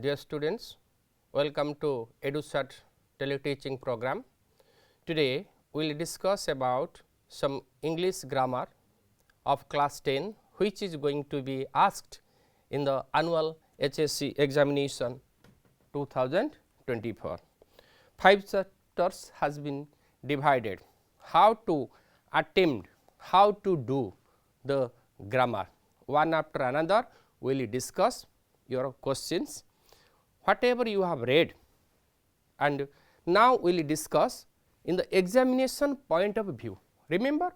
Dear students, welcome to EduSat teleteaching program. Today we will discuss about some English grammar of class 10 which is going to be asked in the annual HSC examination 2024. 5 chapters has been divided. How to attempt, how to do the grammar. One after another we will discuss your questions, whatever you have read, and now we will discuss in the examination point of view. Remember,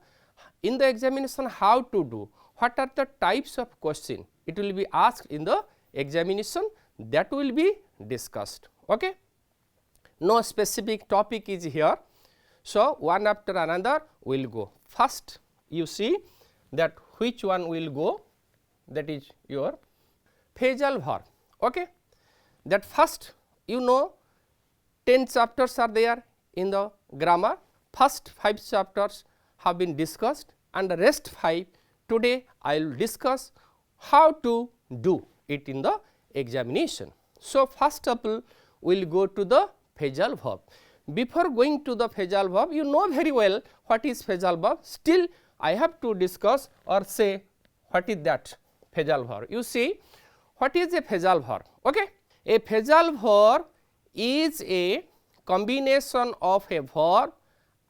in the examination how to do, what are the types of question it will be asked in the examination, that will be discussed. Okay? No specific topic is here. So, one after another we will go. First you see that which one will go, that is your phrasal verb. Okay? That first you know 10 chapters are there in the grammar. First 5 chapters have been discussed and the rest 5 today I will discuss how to do it in the examination. So, first of all we will go to the phrasal verb. Before going to the phrasal verb, you know very well what is phrasal verb, still I have to discuss or say what is that phrasal verb. You see what is a phrasal verb? Okay? A phrasal verb is a combination of a verb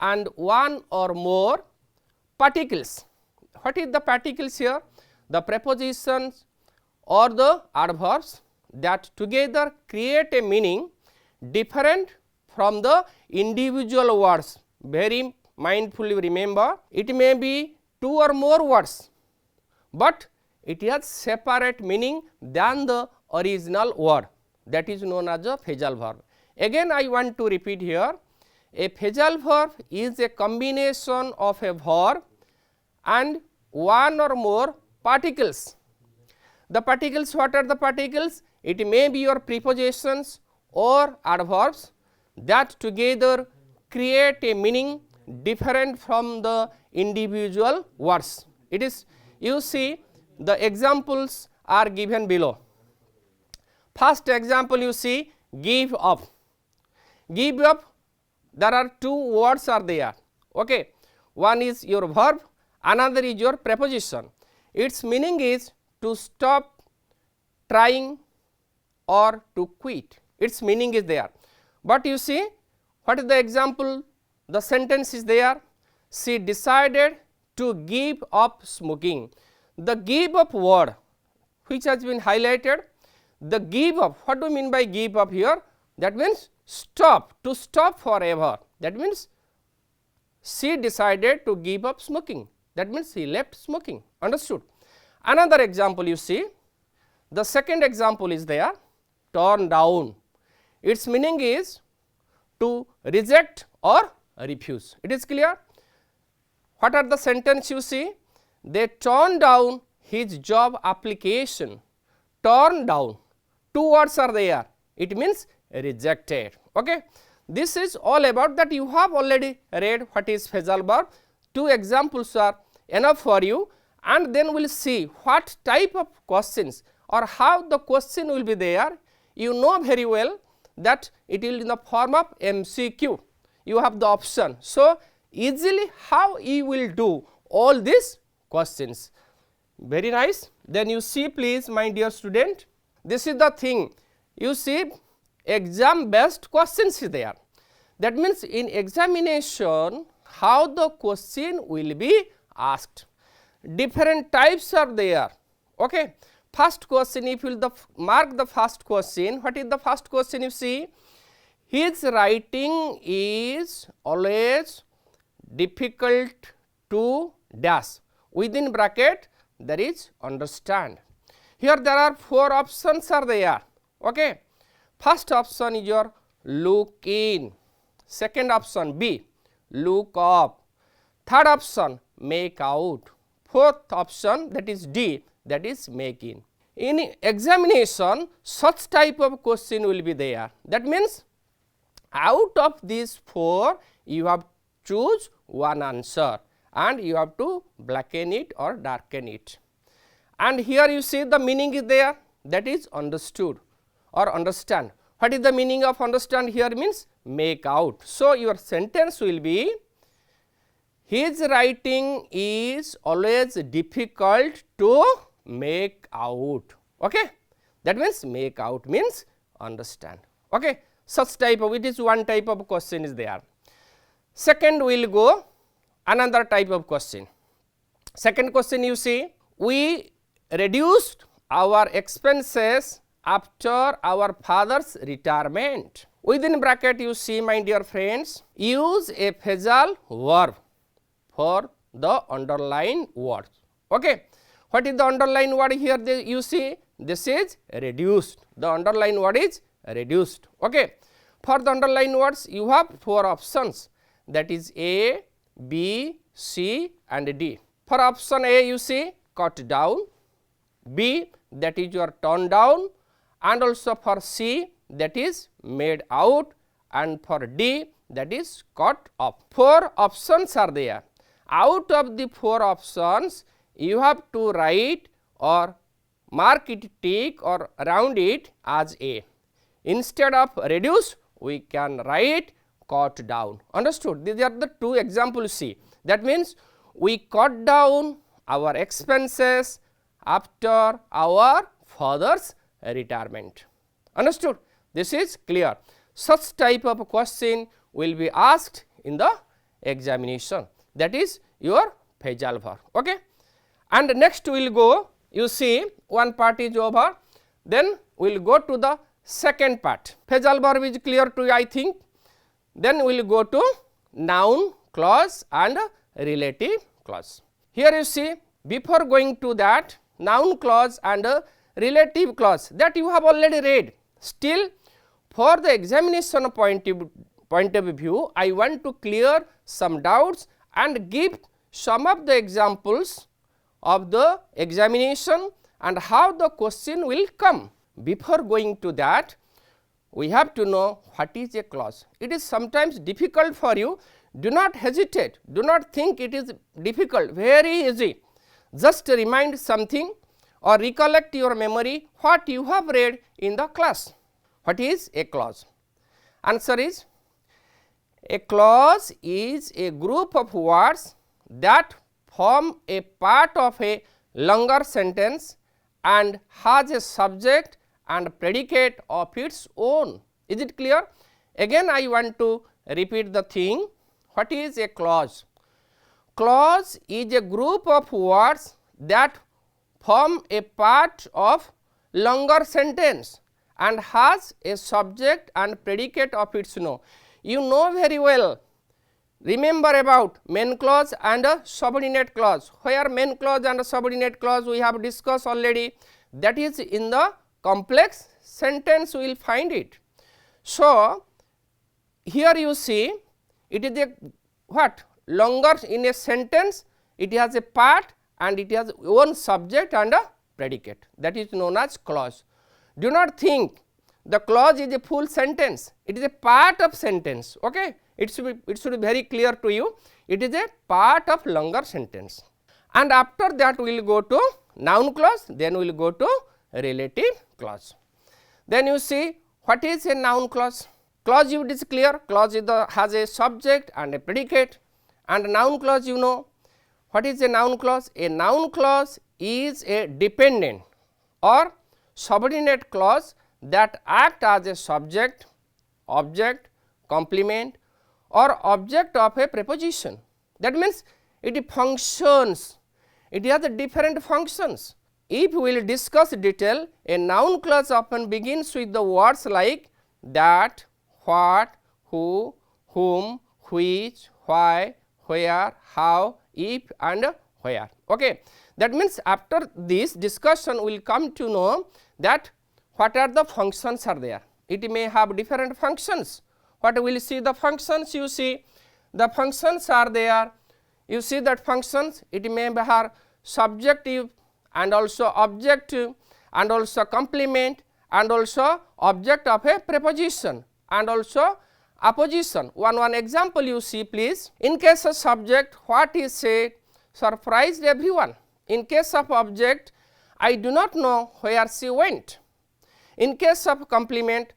and one or more particles. What is the particles here? The prepositions or the adverbs that together create a meaning different from the individual words. Very mindfully remember, it may be 2 or more words, but it has separate meaning than the original word, that is known as a phrasal verb. Again I want to repeat here, a phrasal verb is a combination of a verb and one or more particles. The particles, what are the particles? It may be your prepositions or adverbs that together create a meaning different from the individual words. It is, you see, the examples are given below. First example you see, give up. Give up, there are 2 words are there. Okay. One is your verb, another is your preposition. Its meaning is to stop trying or to quit. Its meaning is there. But you see what is the example, the sentence is there, she decided to give up smoking. The give up word which has been highlighted, the give up, what do you mean by give up here? That means stop, to stop forever, that means she decided to give up smoking, that means she left smoking, understood. Another example you see, the second example is there, turn down. Its meaning is to reject or refuse. It is clear? What are the sentence you see? They turned down his job application. Turn down, 2 words are there, it means rejected. Okay? This is all about that, you have already read what is phrasal verb. 2 examples are enough for you, and then we will see what type of questions or how the question will be there. You know very well that it will in the form of MCQ, you have the option. So, easily how you will do all these questions. Very nice. Then you see please my dear student, this is the thing, you see exam based questions is there. That means in examination how the question will be asked. Different types are there. Okay. First question, if you will mark the first question, what is the first question you see? His writing is always difficult to dash, within bracket there is understand. Here there are 4 options are there. Okay. First option is your look in, second option B, look up, third option make out, fourth option that is D, that is make in. In examination such type of question will be there. That means out of these 4 you have choose one answer and you have to blacken it or darken it. And here you see the meaning is there, that is understood. or understand. What is the meaning of understand here? Means make out. So, your sentence will be, his writing is always difficult to make out. Okay? That means make out means understand. Okay? Such type of, it is one type of question is there. Second, we will go another type of question. Second question, you see, we reduced our expenses after our father's retirement. Within bracket, you see, my dear friends, use a phrasal verb for the underlined words. Okay. What is the underlined word here? You see, this is reduced. The underlined word is reduced. Okay. For the underlined words, you have 4 options, that is A, B, C and D. For option A, you see, cut down, B, that is your tone down, and also for C, that is made out, and for D, that is cut up. 4 options are there. Out of the 4 options, you have to write or mark it, tick or round it as A. Instead of reduce, we can write cut down. Understood? These are the 2 examples. See, that means we cut down our expenses after our father's retirement. Understood? This is clear. Such type of question will be asked in the examination, that is your phrasal verb. Okay? And next we will go, you see, one part is over, then we will go to the second part. Phrasal verb is clear to you, I think. Then we will go to noun clause and relative clause. Here you see, before going to that noun clause and relative clause, that you have already read. Still, for the examination point of view, I want to clear some doubts and give some of the examples of the examination and how the question will come. Before going to that, we have to know what is a clause. It is sometimes difficult for you. Do not hesitate, do not think it is difficult, very easy. Just remind something or recollect your memory what you have read in the class. What is a clause? Answer is, a clause is a group of words that form a part of a longer sentence and has a subject and predicate of its own. Is it clear? Again I want to repeat the thing. What is a clause? Clause is a group of words that form a part of longer sentence and has a subject and predicate of its own. You know very well, remember about main clause and a subordinate clause, where main clause and a subordinate clause we have discussed already, that is in the complex sentence we will find it. So, here you see, it is a what? Longer in a sentence, it has a part and it has one subject and a predicate, that is known as clause. Do not think the clause is a full sentence, it is a part of sentence. Okay? It should be very clear to you, it is a part of longer sentence. And after that we will go to noun clause, then we will go to relative clause. Then you see, what is a noun clause? Clause it is clear, clause is has a subject and a predicate, and noun clause you know. What is a noun clause? A noun clause is a dependent or subordinate clause that act as a subject, object, complement or object of a preposition. That means it functions, it has a different functions. If we will discuss detail, a noun clause often begins with the words like that, what, who, whom, which, why, where, how, if and where. Okay. That means after this discussion we will come to know that what are the functions are there. It may have different functions. What we will see the functions? You see the functions are there. You see that functions, it may have subjective and also objective and also complement and also object of a preposition and also apposition. One example you see please. In case of subject, what is said surprised everyone. In case of object, I do not know where she went. In case of complement,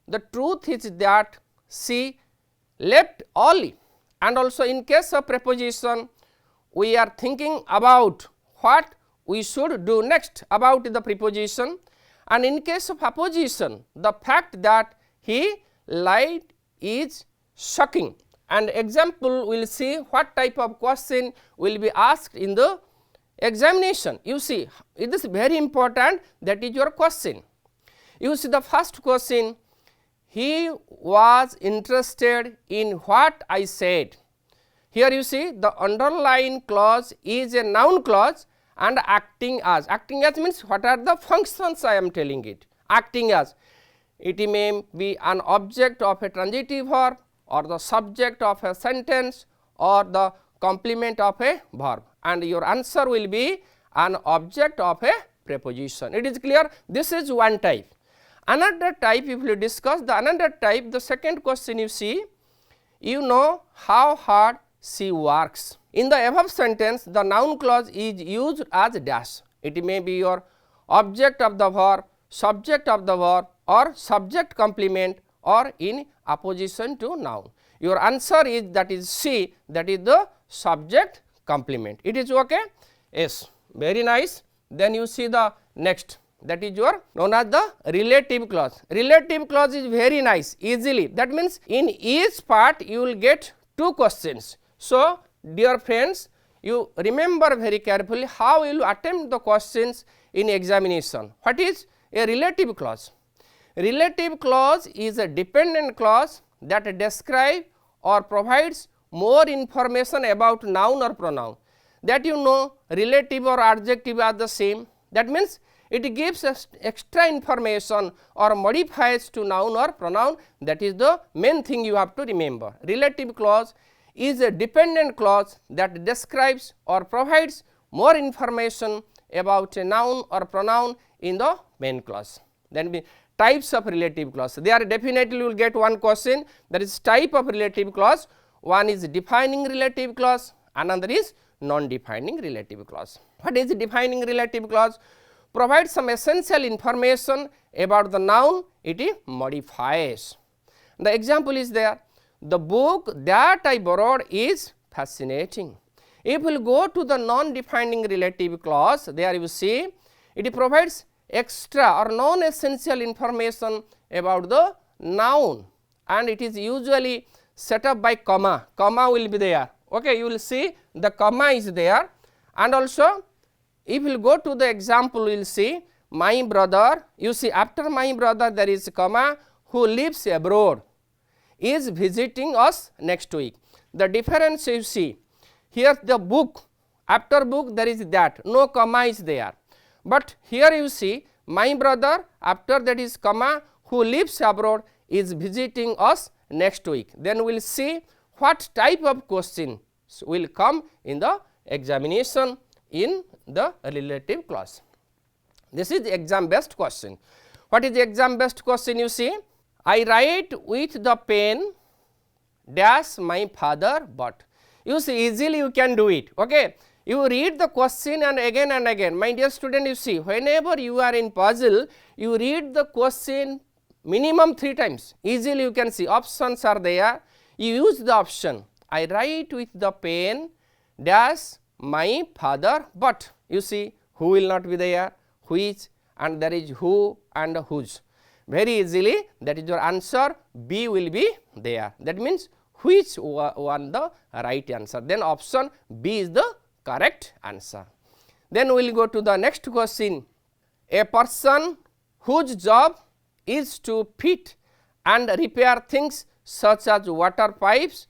the truth is that she left early, and also in case of preposition, we are thinking about what we should do next about the preposition, and in case of apposition, the fact that he lied is shocking. And example, we will see what type of question will be asked in the examination. You see, it is very important, that is your question. You see the first question, he was interested in what I said. Here you see the underlying clause is a noun clause and acting as. Acting as means what are the functions I am telling it. Acting as, it may be an object of a transitive verb, or the subject of a sentence, or the complement of a verb, and your answer will be an object of a preposition. It is clear? This is one type. Another type, if you discuss the another type, the second question you see, you know how hard she works. In the above sentence, the noun clause is used as dash. It may be your object of the verb, subject of the verb, or subject complement, or in opposition to noun. Your answer is, that is C, that is the subject complement. It is okay? Yes, very nice. Then you see the next, that is your known as the relative clause. Relative clause is very nice, easily. That means in each part you will get 2 questions. So, dear friends, you remember very carefully how you will attempt the questions in examination. What is a relative clause? Relative clause is a dependent clause that describes or provides more information about noun or pronoun. That you know, relative or adjective are the same. That means it gives us extra information or modifies to noun or pronoun. That is the main thing you have to remember. Relative clause is a dependent clause that describes or provides more information about a noun or pronoun in the main clause. Then types of relative clause. There definitely you will get one question, that is type of relative clause. One is defining relative clause, another is non-defining relative clause. What is defining relative clause? Provides some essential information about the noun, it modifies. The example is there, the book that I borrowed is fascinating. If we will go to the non-defining relative clause, there you see it provides extra or non-essential information about the noun, and it is usually set up by comma. Comma will be there. Okay, you will see the comma is there, and also if you will go to the example, we will see my brother. You see after my brother there is comma, who lives abroad is visiting us next week. The difference you see here, the book, after book there is that, no comma is there. But here you see my brother, after that is comma, who lives abroad is visiting us next week. Then we will see what type of question will come in the examination in the relative clause. This is exam based question. What is the exam based question? You see, I write with the pen dash my father but. You see, easily you can do it. Okay. You read the question and again. My dear student, you see, whenever you are in puzzle, you read the question minimum 3 times. Easily you can see options are there. You use the option. I write with the pen dash my father but. You see, who will not be there, which, and there is who and whose. Very easily, that is your answer. B will be there. That means which one the right answer. Then option B is the correct answer. Then we will go to the next question. A person whose job is to fit and repair things such as water pipes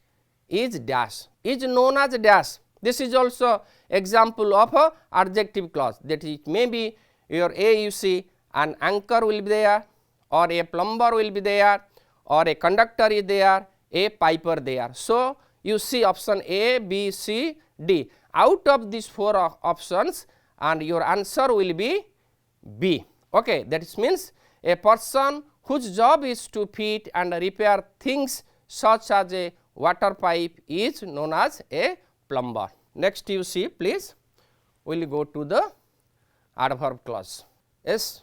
is dash, is known as dash. This is also example of a adjective clause, that it may be your A, you see an anchor will be there, or a plumber will be there, or a conductor is there, a piper there. So, you see option A, B, C, D. Out of these 4 options, and your answer will be B. Okay, that means a person whose job is to fit and repair things such as a water pipe is known as a plumber. Next you see, please, we will go to the adverb clause. Yes,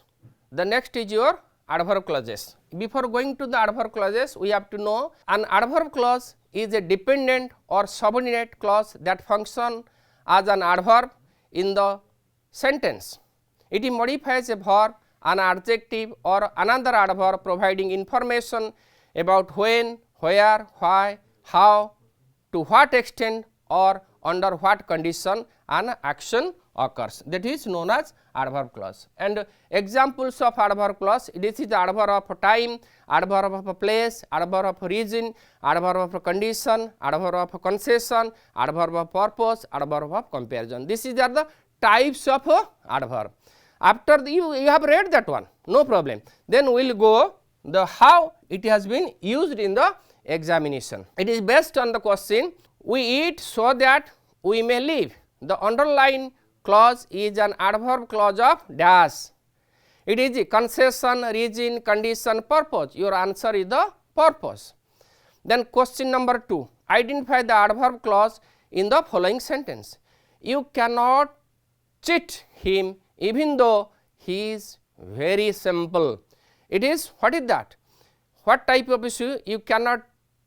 the next is your adverb clauses. Before going to the adverb clauses, we have to know an adverb clause is a dependent or subordinate clause that function as an adverb in the sentence. It modifies a verb, an adjective or another adverb providing information about when, where, why, how, to what extent or under what condition an action occurs. That is known as adverb clause. And examples of adverb clause, this is the adverb of time, adverb of place, adverb of reason, adverb of condition, adverb of concession, adverb of purpose, adverb of comparison. This is the types of adverb. After you have read that one, no problem. Then we will go the how it has been used in the examination. It is based on the question, we eat so that we may live. The underlying clause is an adverb clause of dash. It is a concession, reason, condition, purpose. Your answer is the purpose. Then question number 2, identify the adverb clause in the following sentence. You cannot cheat him even though he is very simple. It is, what is that? What type of issue? You cannot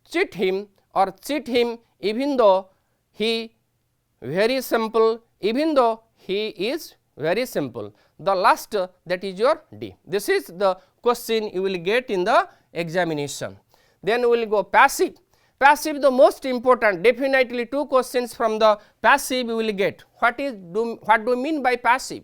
cheat him or cheat him even though he very simple, even though he is very simple. The last that is your D. This is the question you will get in the examination. Then we will go passive. Passive the most important, definitely 2 questions from the passive you will get. What do you mean by passive?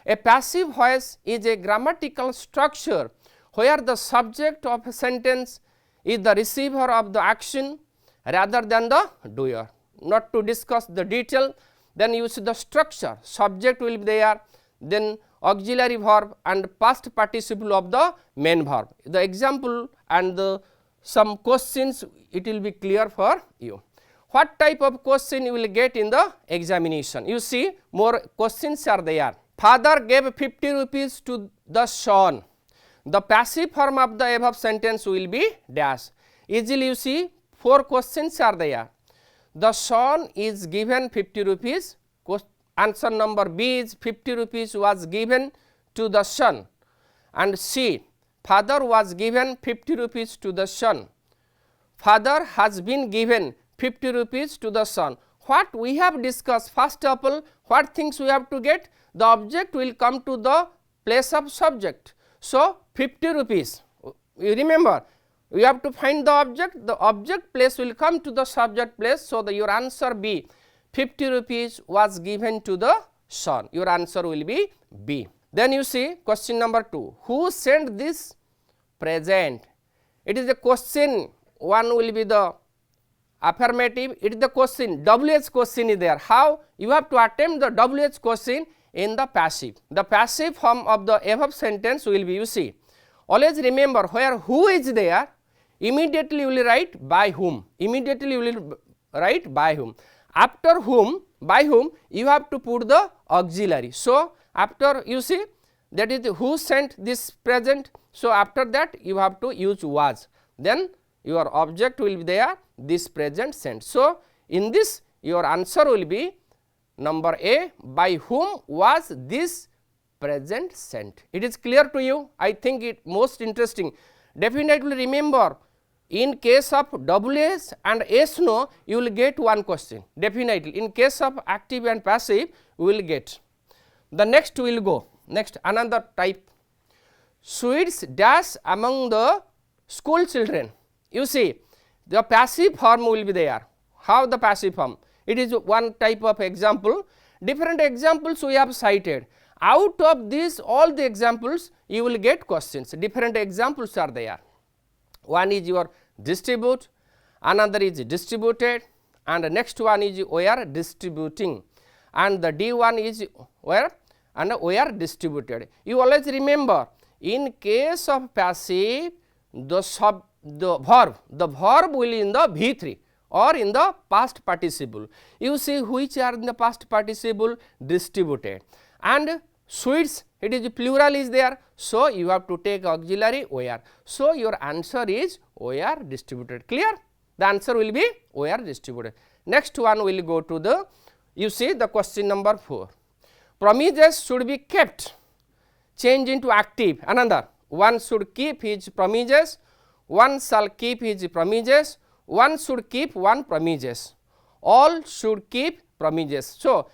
A passive voice is a grammatical structure where the subject of a sentence is the receiver of the action rather than the doer. Not to discuss the detail, then you see the structure, subject will be there, then auxiliary verb and past participle of the main verb. The example and some questions it will be clear for you. What type of question you will get in the examination? You see more questions are there. Father gave 50 rupees to the son. The passive form of the above sentence will be dash. Easily you see 4 questions are there. The son is given 50 rupees. Answer number B is 50 rupees was given to the son. And C, father was given 50 rupees to the son. Father has been given 50 rupees to the son. What we have discussed, first of all, what things we have to get? The object will come to the place of subject. So 50 rupees, you remember, we have to find the object place will come to the subject place. So your answer B, 50 rupees was given to the son. Your answer will be B. Then you see question number 2, who sent this present? It is a question, one will be the affirmative, it is the question, WH question is there. How? You have to attempt the WH question in the passive. The passive form of the above sentence will be, you see, always remember where who is there, immediately you will write by whom, immediately you will write by whom. After whom, by whom, you have to put the auxiliary. So after you see that is who sent this present, so after that you have to use was, then your object will be there, this present sent. So in this your answer will be number A, by whom was this present sent. It is clear to you? I think it most interesting. Definitely remember, in case of WH and S no, you will get one question, definitely. In case of active and passive, we will get. The next we will go, next another type, sweets dash among the school children. You see, the passive form will be there. How the passive form? It is one type of example. Different examples we have cited. Out of these all the examples, you will get questions. Different examples are there. One is your distribute, another is distributed, and the next one is we are distributing, and the D1 is where and we are distributed. You always remember, in case of passive, the verb will in the V3 or in the past participle. You see which are in the past participle, distributed, and sweets, it is plural is there. So you have to take auxiliary where. So your answer is where distributed. Clear? The answer will be where distributed. Next one will go to the, you see the question number 4. Promises should be kept. Change into active. Another, one should keep his promises, one shall keep his promises, one should keep one promises, all should keep promises. So,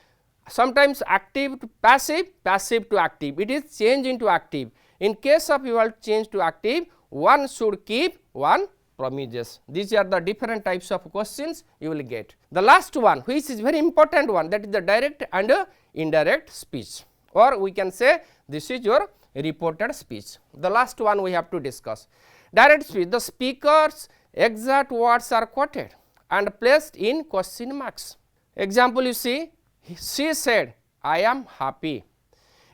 sometimes active to passive, passive to active, it is changed into active. In case of you want to change to active, one should keep one promises. These are the different types of questions you will get. The last one, which is very important one, that is the direct and indirect speech, or we can say this is your reported speech. The last one we have to discuss. Direct speech, the speaker's exact words are quoted and placed in question marks. Example, you see, she said, I am happy.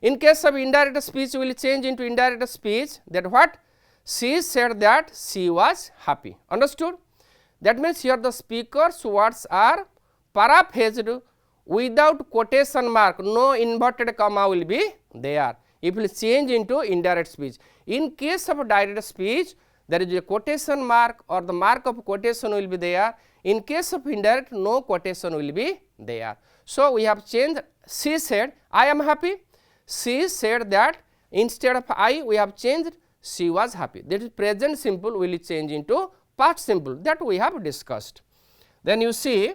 In case of indirect speech, we will change into indirect speech, that what? She said that she was happy. Understood? That means here the speaker's words are paraphrased without quotation mark, no inverted comma will be there. It will change into indirect speech. In case of direct speech, there is a quotation mark or the mark of quotation will be there. In case of indirect, no quotation will be there. So, we have changed, she said, I am happy. She said that, instead of I, we have changed, she was happy. That is present simple will change into past simple, that we have discussed. Then you see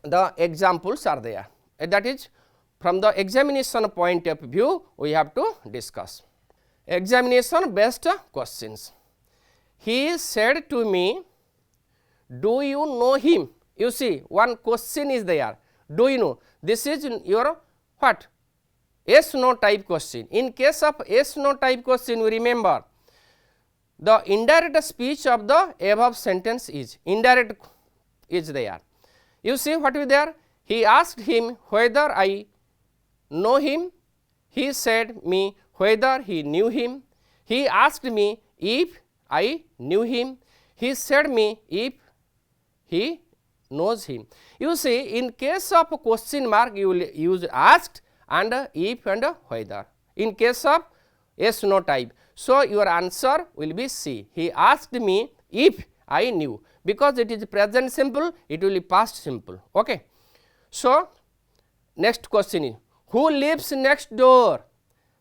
the examples are there, that is from the examination point of view we have to discuss. Examination based questions. He said to me, do you know him? You see one question is there, do you know? This is your what? Yes no type question. In case of yes no type question, we remember the indirect speech of the above sentence is indirect is there. You see what is there? He asked him whether I know him. He said me whether he knew him. He asked me if I knew him. He said me if he knows him. You see, in case of question mark, you will use asked and if and whether. In case of yes no type, so your answer will be C. He asked me if I knew, because it is present simple, it will be past simple. Okay. So, next question is, who lives next door?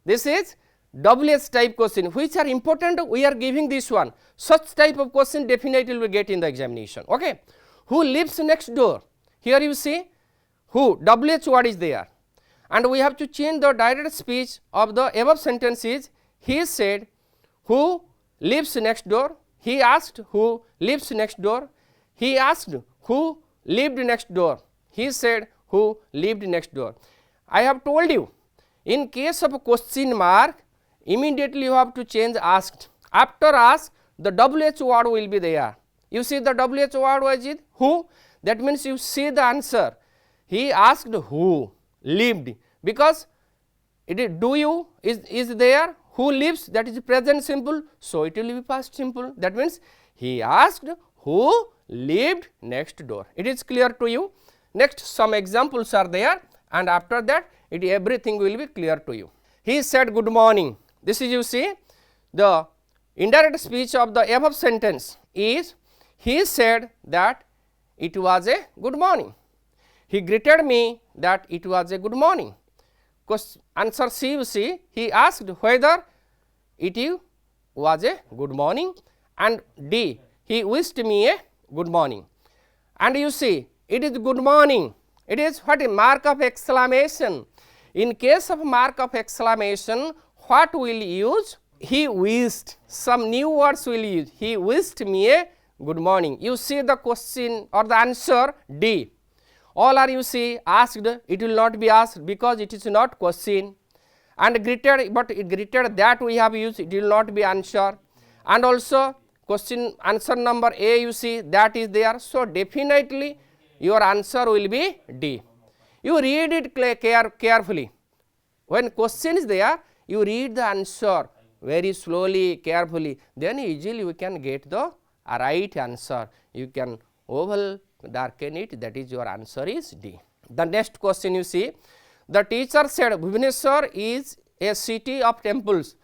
This is WH type question, which are important, we are giving this one. Such type of question definitely will get in the examination. Okay. Who lives next door? Here you see who, WH word is there, and we have to change the direct speech of the above sentence is, he said who lives next door. He asked who lives next door. He asked who lived next door. He said who lived next door. I have told you, in case of a question mark, immediately you have to change asked. After ask, the WH word will be there. You see the WH word was it who, that means you see the answer. He asked who lived, because it is do you is there, who lives, that is present simple, so it will be past simple. That means he asked who lived next door. It is clear to you. Next some examples are there, and after that everything will be clear to you. He said good morning. This is, you see, the indirect speech of the above sentence is, he said that it was a good morning. He greeted me that it was a good morning. Answer C, you see, he asked whether it was a good morning, and D, he wished me a good morning. And you see, it is good morning, it is what, a mark of exclamation. In case of mark of exclamation, what will use? He wished, some new words will use, he wished me a good morning. You see the question or the answer D. All are, you see, asked, it will not be asked because it is not question, and greeted, but greeted that we have used, it will not be answer, and also question answer number A, you see, that is there. So, definitely your answer will be D. You read it carefully. When question is there, you read the answer very slowly, carefully, then easily we can get the right answer. You can oval darken it, that is your answer is D. The next question, you see, the teacher said Bhubaneswar is a city of temples.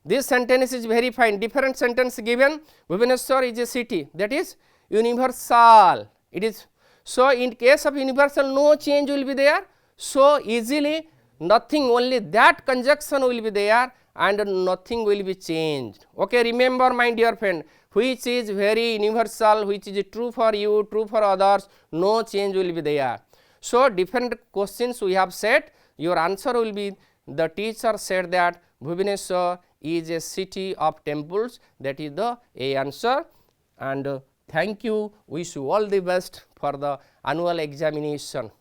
This sentence is very fine. Different sentence given, Bhubaneswar is a city, that is universal. It is, so in case of universal, no change will be there. So easily nothing, only that conjunction will be there, and nothing will be changed. Okay, remember my dear friend, which is very universal, which is true for you, true for others, no change will be there. So, different questions we have set, your answer will be, the teacher said that Bhubaneswar is a city of temples, that is the A answer. And thank you, wish you all the best for the annual examination.